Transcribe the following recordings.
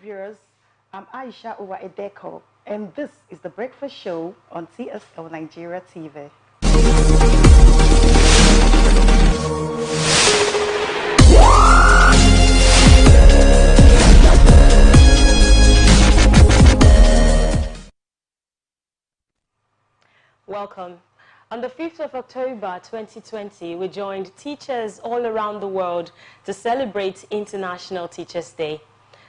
Viewers, I'm Aisha Uwa Edeko, and this is the Breakfast Show on TSL Nigeria TV. Welcome. On the 5th of October 2020, we joined teachers all around the world to celebrate International Teachers' Day.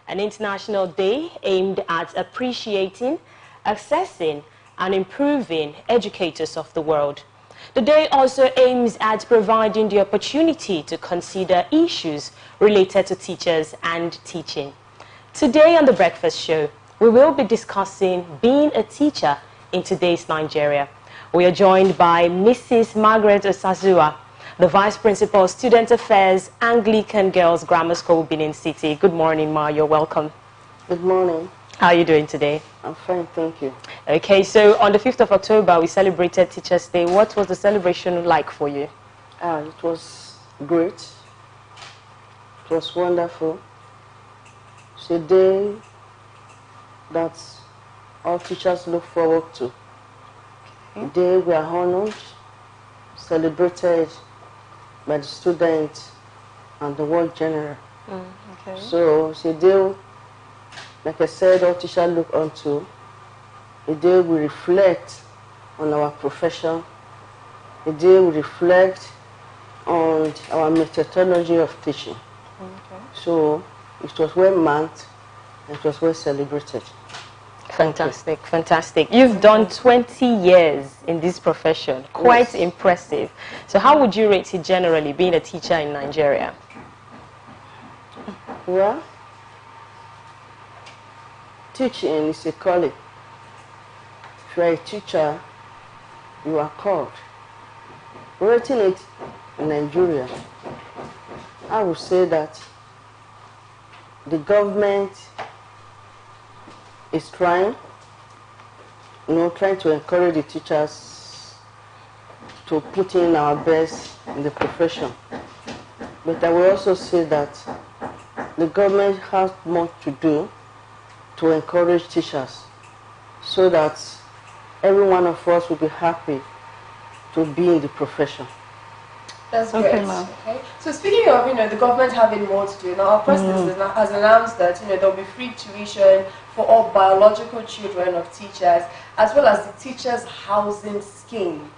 An international day aimed at appreciating, assessing, and improving educators of the world. The day also aims at providing the opportunity to consider issues related to teachers and teaching. Today on The Breakfast Show, we will be discussing being a teacher in today's Nigeria. We are joined by Mrs. Margaret Osazua, the Vice Principal, Student Affairs, Anglican Girls Grammar School, Benin City. Good morning, Ma. You're welcome. Good morning. How are you doing today? I'm fine, thank you. Okay, so on the 5th of October, we celebrated Teachers' Day. What was the celebration like for you? It was great. It was wonderful. It's a day that all teachers look forward to. A day we are honored, celebrated by the students and the world general. Okay. So it's a day, like I said, all teachers look onto. A day we reflect on our profession. A day we reflect on our methodology of teaching. Okay. So it was well marked and it was well celebrated. Fantastic, fantastic. You've done 20 years in this profession. Quite impressive. So how would you rate it generally, being a teacher in Nigeria? Well, teaching is a calling. If you are a teacher, you are called. Rating it in Nigeria, I would say that the government is trying to encourage the teachers to put in our best in the profession. But I will also say that the government has more to do to encourage teachers so that every one of us will be happy to be in the profession. That's great. Okay. So speaking of, the government having more to do, now our president has announced that, there'll be free tuition for all biological children of teachers, as well as the teachers' housing scheme.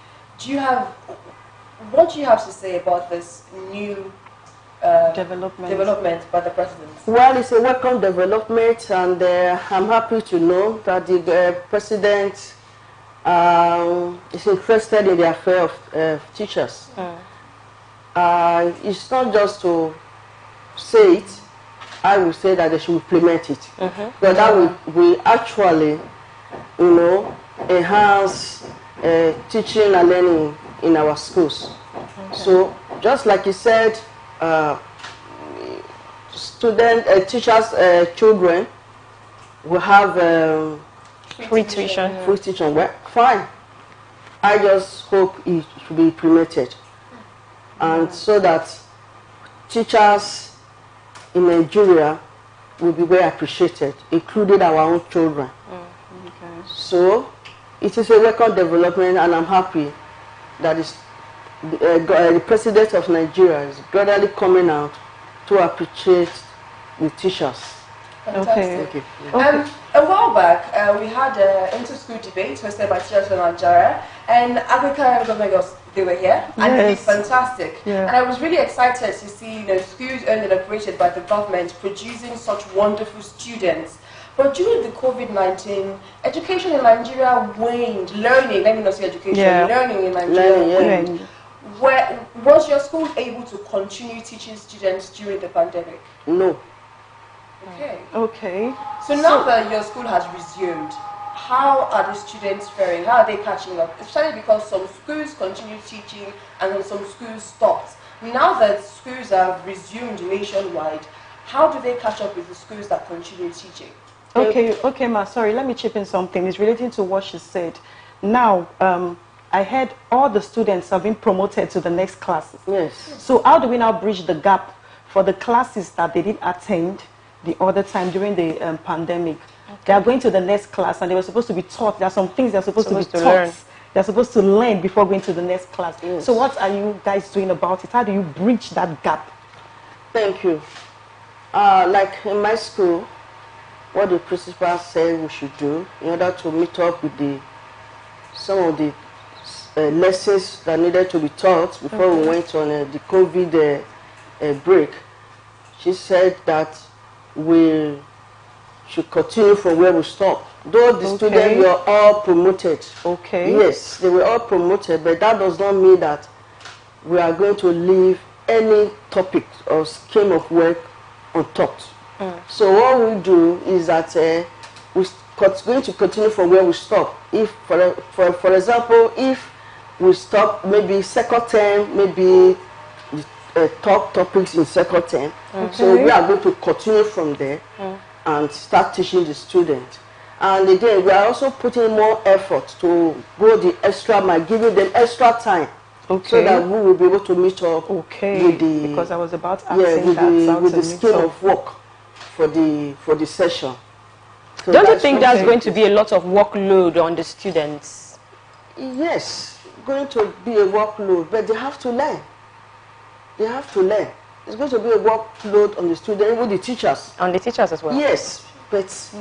What do you have to say about this new development by the president? Well, it's a welcome development, and I'm happy to know that the president is interested in the affair of teachers. It's not just to say it. I will say that they should implement it. But that will actually, enhance teaching and learning in our schools. So, just like you said, teachers, children will have Free tuition. free teaching. Well, fine. I just hope it should be implemented. And so that teachers in Nigeria will be well appreciated, including our own children. So it is a welcome development, and I'm happy that the president of Nigeria is gradually coming out to appreciate the teachers. Fantastic. Thank you. A while back, we had an inter-school debate hosted by Teachers in Nigeria, and Anglican government girls, they were here, and they did fantastic. Yeah. And I was really excited to see schools owned and operated by the government producing such wonderful students. But during the COVID-19, education in Nigeria waned. Learning, let me not say education, learning in Nigeria waned. Was your school able to continue teaching students during the pandemic? No. Okay. So now that your school has resumed, how are the students faring? How are they catching up? Especially because some schools continue teaching and then some schools stopped. Now that schools have resumed nationwide, how do they catch up with the schools that continue teaching? Okay, Ma, sorry, let me chip in something. It's relating to what she said. Now, I heard all the students have been promoted to the next classes. Yes. So how do we now bridge the gap for the classes that they didn't attend the other time during the pandemic. They are going to the next class and they were supposed to be taught. There are some things they're supposed to be taught. Learn. They're supposed to learn before going to the next class. Yes. So what are you guys doing about it? How do you bridge that gap? Thank you. Like in my school, what the principal said we should do in order to meet up with some of the lessons that needed to be taught before we went on the COVID break. She said that we should continue from where we stopped. Though the students were all promoted. Okay. Yes, they were all promoted, but that does not mean that we are going to leave any topic or scheme of work untouched. So what we do is that we're going to continue from where we stop. If, for example, if we stop maybe second term, maybe the top topics in second term, so we are going to continue from there and start teaching the students. And again, we are also putting more effort to go the extra mile, giving them extra time, so that we will be able to meet up with the, because I was about asking with the scheme of work for the session. So don't you think that's going to be a lot of workload on the students? Yes, going to be a workload, but they have to learn. They have to learn. It's going to be a workload on the students, even the teachers. On the teachers as well? Yes, but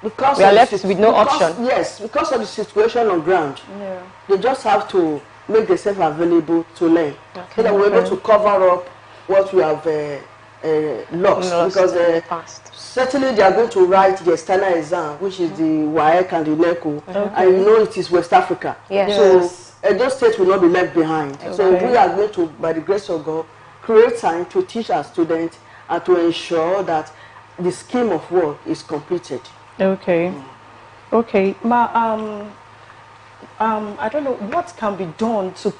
because we are left with no option. Yes, because of the situation on ground, they just have to make themselves available to learn, so that we're able to cover up what we have lost. Because in the past. Certainly they are going to write the external exam, which is the WAEC and the NECO, and you know it is West Africa. Yes. So those states will not be left behind. So we are going to, by the grace of God, create time to teach our students and to ensure that the scheme of work is completed. Okay. Okay. Ma, I don't know what can be done to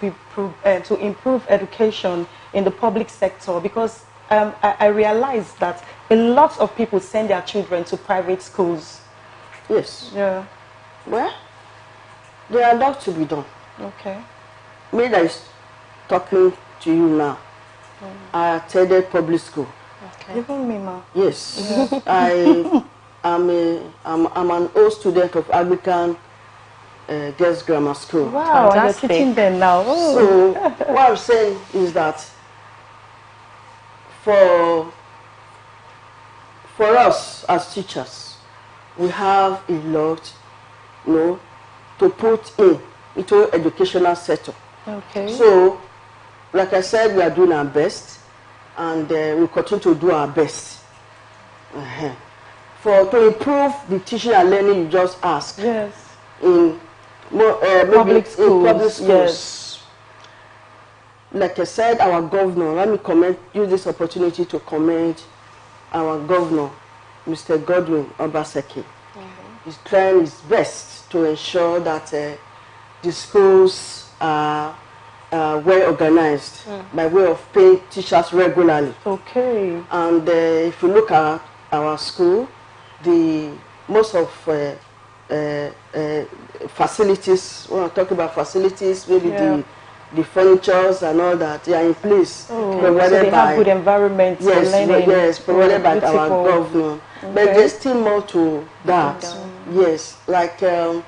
improve education in the public sector, because I realize that a lot of people send their children to private schools. Yes. Yeah. Well, there are a lot to be done. Okay. Me that is talking to you now, I attended public school. Okay. Even me, ma. Yes. I'm an old student of Anglican girls' grammar school. Wow, Fantastic. you're teaching them now. Oh. So what I'm saying is that for us as teachers, we have a lot, to put into educational sector. Okay. So, like I said, we are doing our best, and we continue to do our best. To improve the teaching and learning you just asked. Yes. In Public schools. Yes. Like I said, our governor, let me use this opportunity to commend our governor, Mr. Godwin Obaseki. He's trying his best to ensure that the schools are well organized by way of paying teachers regularly. Okay. And if you look at our school, most of facilities, when I talk about facilities, maybe the furnitures and all that, they are in place. So they have good environment for learning. Yes, provided by our government. But there's still more to that. Yes, like the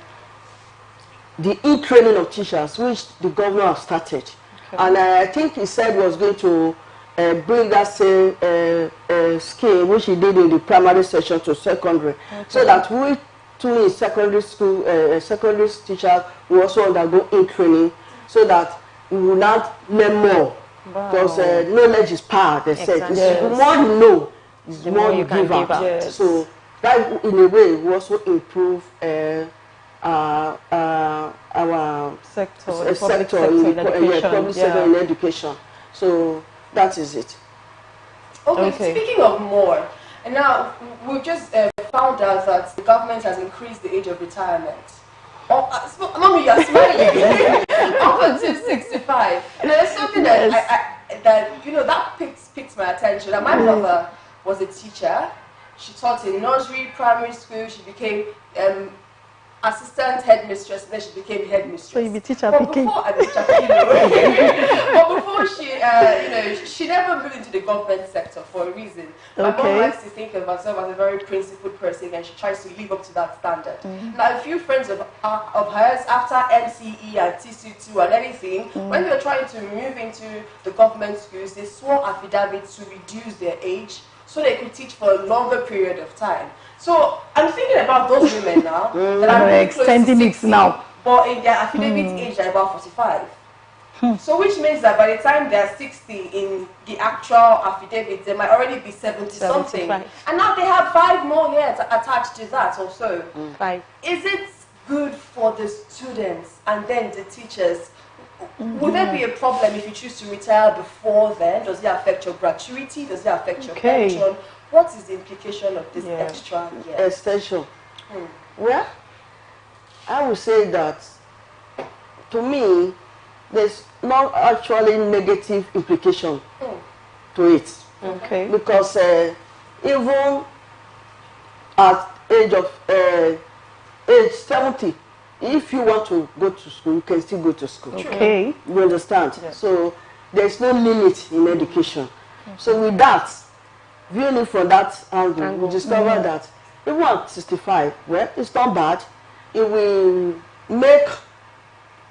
e-training of teachers, which the governor has started. And I think he said he was going to bring that same scheme, which he did in the primary section to secondary, so that we too in secondary school, secondary teachers will also undergo e-training, so that we will not learn more. Because knowledge is power, they said. The more you know, the more you give out. Yes. So that, in a way, will also improve our sector, public sector in education. So that is it. Okay. Speaking of more, and now we've just found out that the government has increased the age of retirement. Mommy, you're smiling. Up until 65. And there's something that that picked my attention. And my mother was a teacher. She taught in nursery, primary school. She became assistant headmistress, then she became headmistress. So you be teacher But picking. before, but before she, she never moved into the government sector for a reason. My mom likes to think of herself as a very principled person, and she tries to live up to that standard. Now, a few friends of hers, after MCE and TC2 and everything, when they were trying to move into the government schools, they swore affidavits to reduce their age so they could teach for a longer period of time. So I'm thinking about those women now that are really extending close to 60, it now, but in their affidavit age are about 45. So which means that by the time they're 60 in the actual affidavit, they might already be 70 something, and now they have 5 more years attached to that or so. 5. Is it good for the students and then the teachers? Would there be a problem if you choose to retire before then? Does it affect your gratuity? Does it affect your pension? What is the implication of this extra year? Extension. Well, I would say that, to me, there's not actually negative implication to it. Okay. Because even at age 70, if you want to go to school, you can still go to school. Okay. You understand? Yeah. So there's no limit in education. So with that, viewing it from that angle, we discover that even at 65, well, it's not bad. It will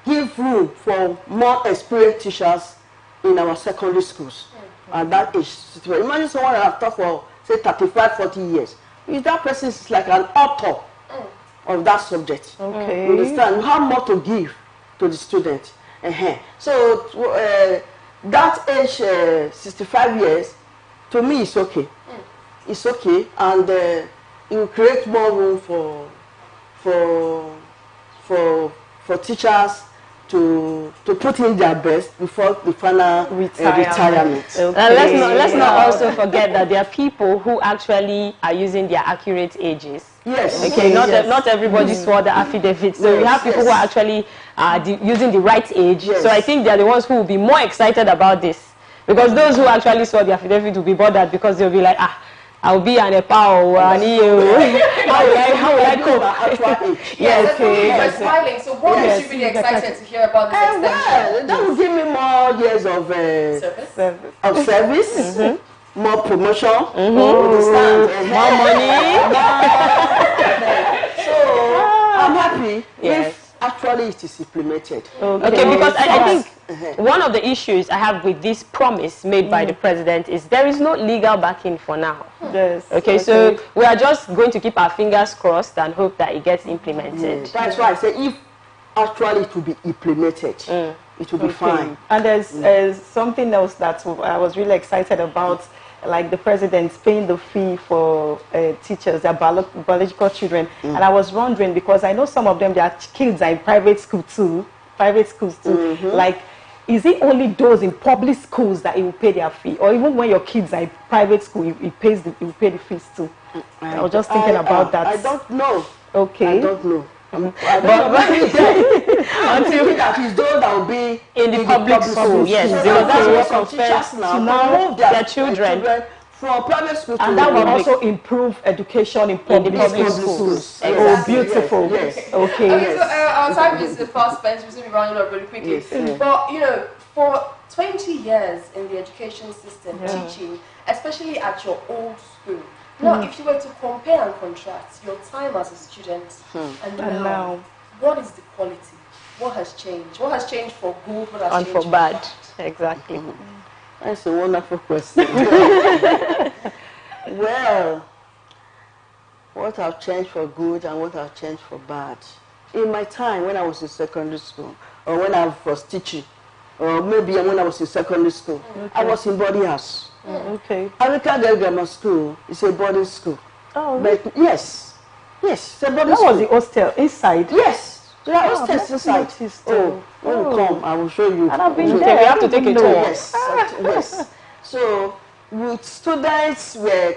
give room for more experienced teachers in our secondary schools at that age. Imagine someone that has taught for, say, 35, 40 years. If that person is like an author of that subject, okay. You understand? You have more to give to the student. So that age, 65 years, to me, it's okay. It's okay, and it will create more room for teachers to put in their best before the final retirement. Okay. Let's not also forget that there are people who actually are using their accurate ages. Yes. Okay. Not everybody swore the affidavit. So we have people who are actually using the right age. Yes. So I think they are the ones who will be more excited about this, because those who actually swore the affidavit will be bothered, because they'll be like, I'll be an EPA or an EU. How will I cope? Yes, okay. You're smiling. So what makes you really excited to hear about this extension? That will give me more years of service, more promotion, more money. So I'm happy if actually it is implemented. Okay, because I think one of the issues I have with this promise made by the president is there is no legal backing for now. Yes. Okay, so we are just going to keep our fingers crossed and hope that it gets implemented. That's why I say if actually it will be implemented, it will be fine. And there's something else that I was really excited about, like the president paying the fee for teachers, their biological children. And I was wondering, because I know some of them, their kids are in private schools too. Like, is it only those in public schools that it will pay their fee, or even when your kids are in private school, it pay the fees too? I was just thinking about that. I don't know. Okay. I don't know. Until that is those that will be in the public school, yes, because that's what some teachers now move their children from private school to and that will also improve education in public schools. Exactly. Oh, beautiful. Yes. Okay, so our time is fast spent. We're going to be running up really quickly. Yes. But you know, for 20 years in the education system, teaching, especially at your old school. Now, if you were to compare and contrast your time as a student and now, what is the quality? What has changed? What has changed for good? What has and changed for bad? Exactly. That's a wonderful question. Well, what have changed for good and what have changed for bad? In my time when I was in secondary school, or when I was teaching, or maybe when I was in secondary school, I was in boarding house. Anglican Gramar school is a boarding school. Oh, but yes, it's a boarding that school. was the hostel inside. Yes, there are hostels inside. When you come, I will show you. And I've been there. We have to take a tour. Yes, yes. So, with students were,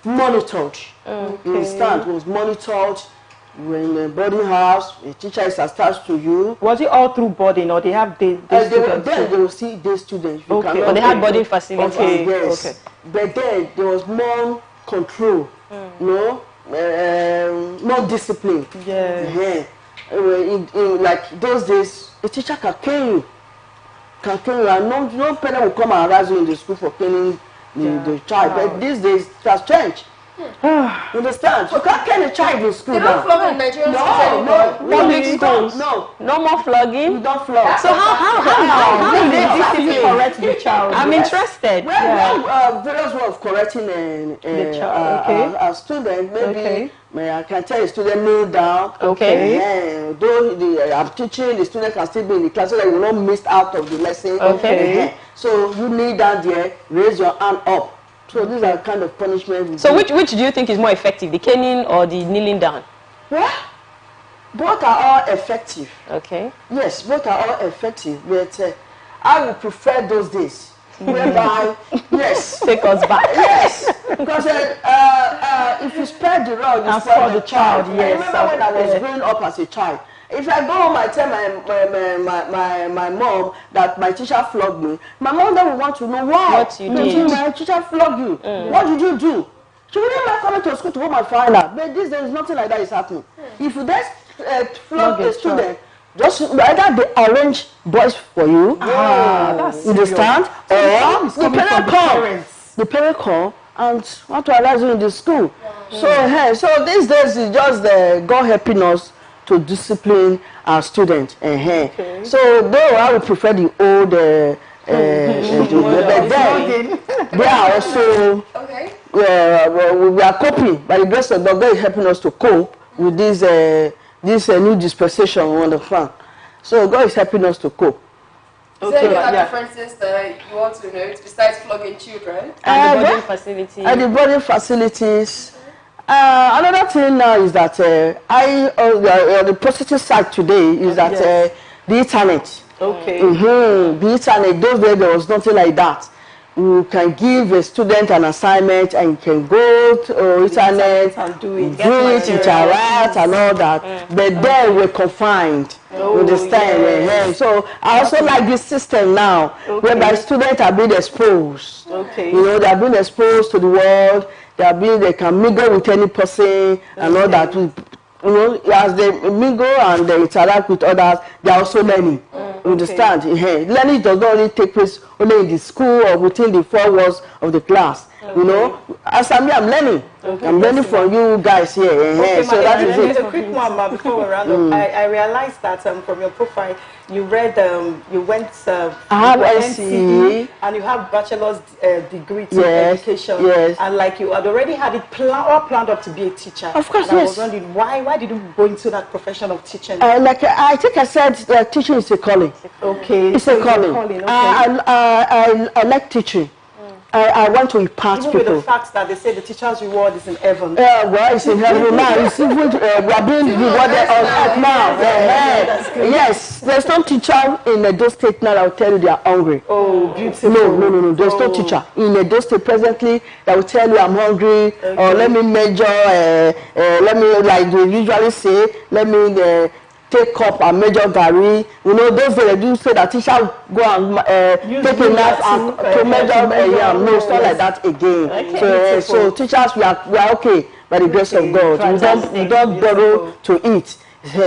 monitored. You understand? It was monitored. You were in a boarding house. A teacher is attached to you. Was it all through boarding, or they have day students? Then they will see day students. But they had boarding facilities. Yes. But then there was more control. not disciplined. Yes. In like those days, a teacher can cane you. And no parent will come and harass you in the school for caning the child. But these days, it has changed. You understand? You can't cane a child in school. They don't flog in Nigerian schools anymore. Public schools. No more flogging. You don't flog. So how do they discipline? Correct the child. I'm interested. Well, various ways of correcting a student. Maybe I can tell a student kneel down. Okay. Though I'm teaching, the student can still be in the class so that you will not miss out of the lesson. Okay. So you kneel down there, raise your hand up. So these are kind of punishments. So which do you think is more effective, the caning or the kneeling down? Well, both are all effective. Okay. Yes, both are all effective. But I would prefer those days whereby, yes. Take us back. Yes, because if you spare the rod, you spoil the child. Yes. I remember when I was growing up as a child. If I go home, I tell my mom that my teacher flogged me. My mom then will want to know why. What you did. My teacher flogged you. What did you do? She wouldn't like coming to school to go and find out. But these days, nothing like that is happening. If you just flog a student, just either they arrange boys for you. That's understand? Or the parent call and want to arrest you in the school. So these days is just God helping us to discipline our students. So though I would prefer the old but then they are also we are coping by the grace of God. God is helping us to cope with this new dispensation on the front. So God is helping us to cope. Is there any other differences that you want to note besides flogging children? And the boarding facilities. And the boarding facilities. Another thing now is that the positive side today is that the internet. The internet, those days there was nothing like that. You can give a student an assignment and you can go to internet and do it, interact and all that. But then we're confined. You understand? So I also like this system now, whereby students are being exposed. You know, they are being exposed to the world. They can mingle with any person and all that. You know, as they mingle and they interact with others, they are also learning. You understand? Learning does not only take place only in the school or within the four walls of the class. You know, as I'm learning. I'm learning from you guys here. So that is it. A quick one, before we round up. I realized that from your profile, you read, you went NCE, and you have bachelor's degree in education. And like you had already had it planned up to be a teacher. Of course, and I was wondering why did you go into that profession of teaching? Like I think I said, teaching is a calling. It's a calling. I like teaching. I want to impart even people. With the fact that they say the teacher's reward is in heaven. Well, it's in heaven now. It's even, we are being rewarded on earth now. Yes, there's no teacher in Edo State now that will tell you they are hungry. Oh, beautiful. No. There's no teacher in Edo State presently that will tell you I'm hungry or let me measure, let me, like they usually say, let me take up and measure Gary. You know, those they do say that teacher go and take a knife and to measure yam. No, it's not like that again. So teachers, we are okay by the grace of God. We don't borrow to eat.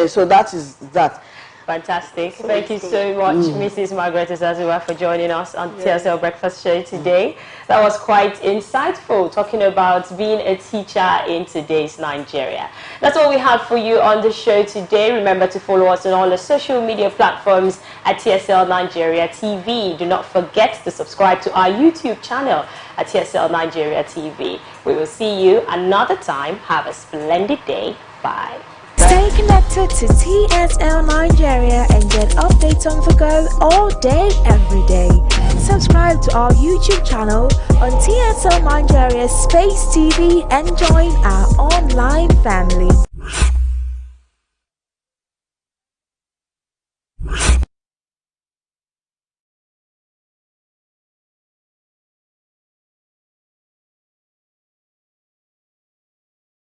So that is that. Fantastic. Thank you so much, Mrs. Margaret Azazuwa, for joining us on TSL Breakfast Show today. That was quite insightful, talking about being a teacher in today's Nigeria. That's all we have for you on the show today. Remember to follow us on all the social media platforms at TSL Nigeria TV. Do not forget to subscribe to our YouTube channel at TSL Nigeria TV. We will see you another time. Have a splendid day. Bye. Stay connected to TSL Nigeria and get updates on the go all day, every day. Subscribe to our YouTube channel on TSL Nigeria Space TV and join our online family.